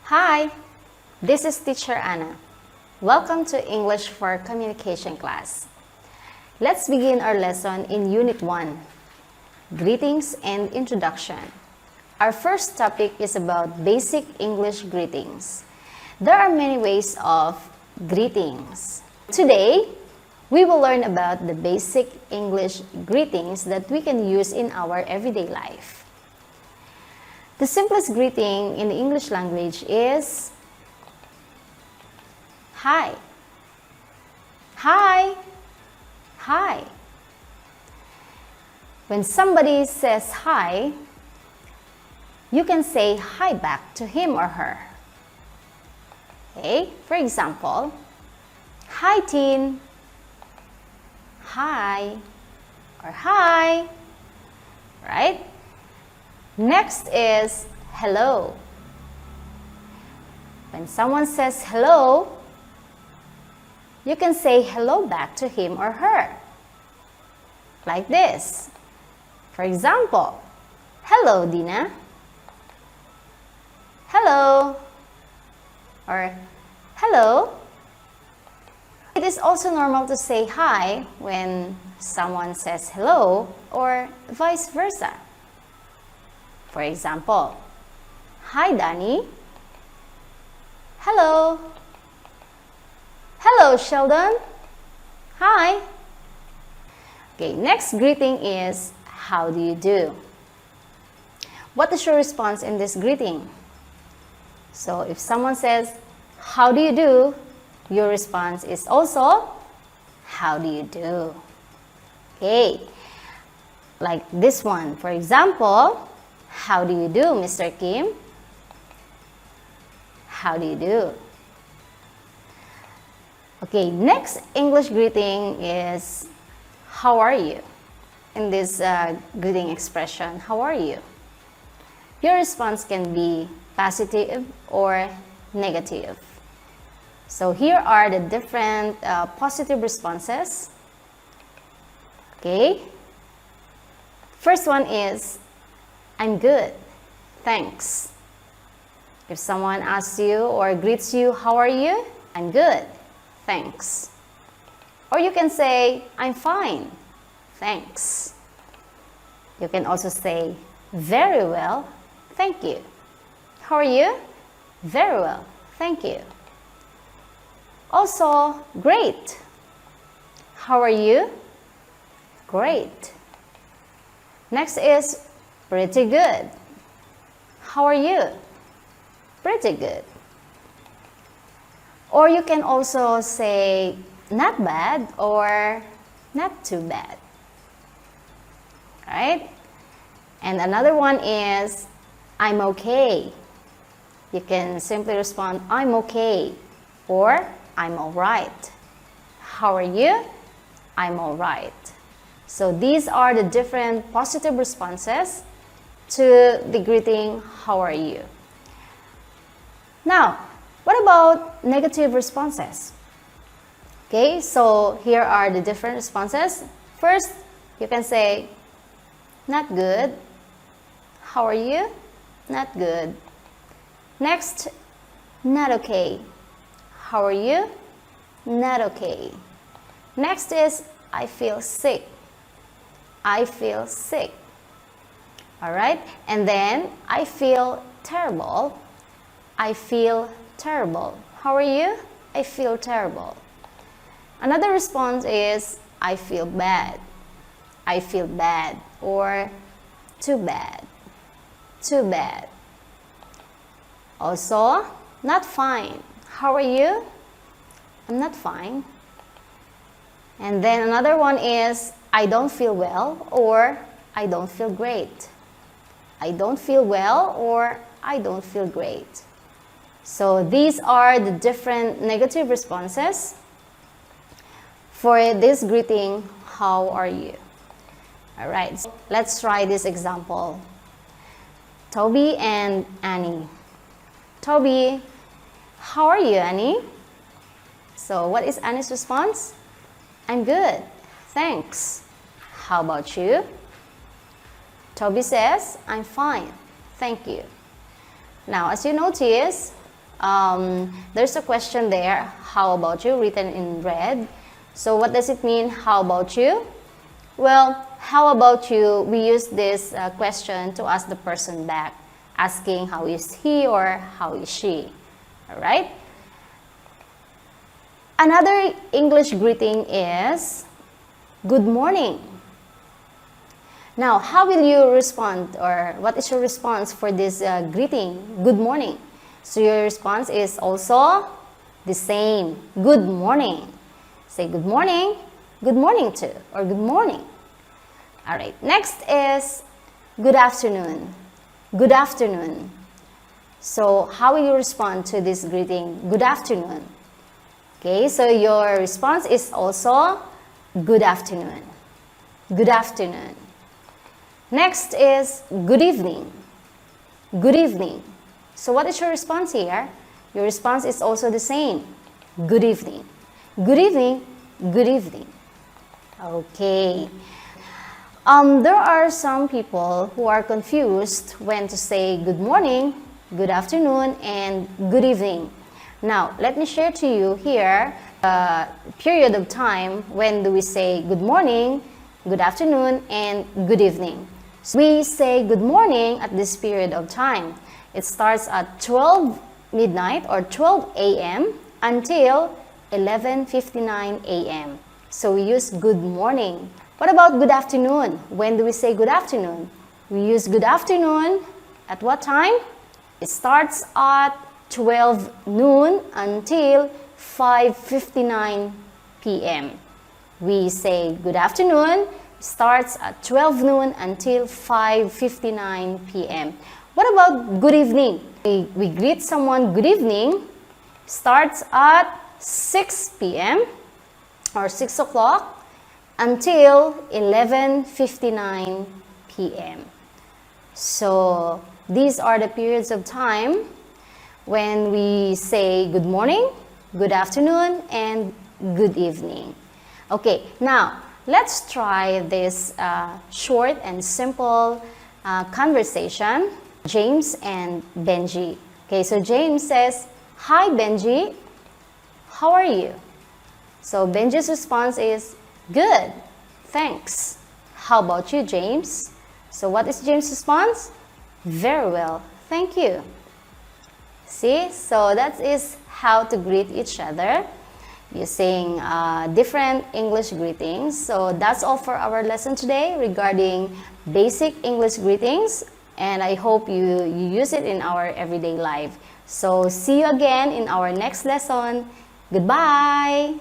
Hi, this is Teacher Anna. Welcome to English for Communication class. Let's begin our lesson in Unit 1, Greetings and Introduction. Our first topic is about basic English greetings. There are many ways of greetings. Today, we will learn about the basic English greetings that we can use in our everyday life. The simplest greeting in the English language is Hi. Hi. Hi. When somebody says hi, you can say hi back to him or her. Okay, for example, Hi teen. Hi or hi, right? Next is hello. When someone says hello, you can say hello back to him or her. Like this. For example, hello Dina. Hello. Or hello. It is also normal to say hi when someone says hello or vice versa. For example, hi Danny. Hello. Hello Sheldon. Hi. Okay, next greeting is how do you do? What is your response in this greeting? So if someone says how do you do, your response is also how do you do? Okay, like this one. For example, how do you do, Mr. Kim? How do you do? Okay, next English greeting is how are you? In this greeting expression, how are you? Your response can be positive or negative. So here are the different positive responses. Okay. First one is, I'm good, thanks. If someone asks you or greets you, how are you? I'm good, thanks. Or you can say, I'm fine, thanks. You can also say, very well, thank you. How are you? Very well, thank you. Also, great. How are you? Great. Next is pretty good. How are you? Pretty good. Or you can also say not bad or not too bad. Right? And another one is I'm okay. You can simply respond I'm okay or I'm all right. How are you? I'm all right. So these are the different positive responses to the greeting, how are you? Now, what about negative responses? Okay, so here are the different responses. First, you can say, not good. How are you? Not good. Next, not okay. How are you? Not okay. Next is, I feel sick. I feel sick. All right? And then, I feel terrible. I feel terrible. How are you? I feel terrible. Another response is, I feel bad. I feel bad. Or, too bad. Too bad. Also, not fine. How are you? I'm not fine. And then another one is, I don't feel well or I don't feel great. I don't feel well or I don't feel great. So these are the different negative responses for this greeting, how are you? All right, so let's try this example. Toby and Annie. Toby, how are you, Annie? So what is Annie's response? I'm good, thanks. How about you? Toby says, I'm fine, thank you. Now, as you notice, there's a question there, how about you, written in red. So what does it mean, how about you? Well, how about you, we use this question to ask the person back, asking how is he or how is she. Alright? Another English greeting is good morning. Now, how will you respond, or what is your response for this greeting, good morning? So your response is also the same, good morning. Say good morning too, or good morning. Alright, next is good afternoon. Good afternoon. So how will you respond to this greeting, good afternoon? Okay, so your response is also good afternoon. Good afternoon. Next is good evening. Good evening. So what is your response here? Your response is also the same. Good evening. Good evening. Good evening. Okay. There are some people who are confused when to say good morning, good afternoon, and good evening. Now, let me share to you here a period of time when do we say good morning, good afternoon, and good evening. So we say good morning at this period of time. It starts at 12 midnight or 12 a.m. until 11:59 a.m. So we use good morning. What about good afternoon? When do we say good afternoon? We use good afternoon at what time? It starts at 12 noon until 5:59 p.m. We say good afternoon starts at 12 noon until 5:59 p.m. What about good evening? We greet someone good evening starts at 6 p.m. or 6 o'clock until 11:59 p.m. So these are the periods of time when we say good morning, good afternoon, and good evening. Okay, now let's try this short and simple conversation. James and Benji. Okay, so James says, "Hi Benji, how are you?" So Benji's response is, "Good, thanks. How about you, James?" So what is James' response? "Very well, thank you." See, so that is how to greet each other using different English greetings. So that's all for our lesson today regarding basic English greetings, and I hope you use it in our everyday life. So see you again in our next lesson. Goodbye!